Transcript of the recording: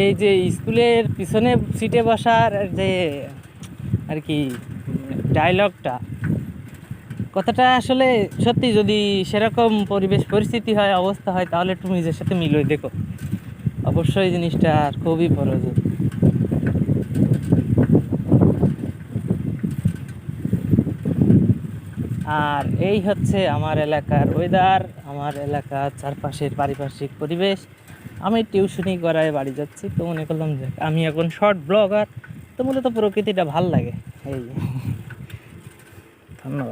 এই যে স্কুলের পিছনে সিটে বসার যে আর কি ডায়লগটা, কথাটা আসলে সত্যি যদি সেরকম পরিবেশ পরিস্থিতি হয়, অবস্থা হয়, তাহলে একটু নিজের সাথে মিলিয়ে দেখো, অবশ্যই জিনিসটা খুবই প্রয়োজন। আর এই হচ্ছে আমার এলাকার ওয়েদার, আমার এলাকার চারপাশের পারিপার্শ্বিক পরিবেশ। আমি টিউশনি করায় বাড়ি যাচ্ছি, তো মনে করলাম যে আমি এখন শর্ট ব্লগার, তো মূলত প্রকৃতিটা ভাল লাগে। এই ধন্যবাদ।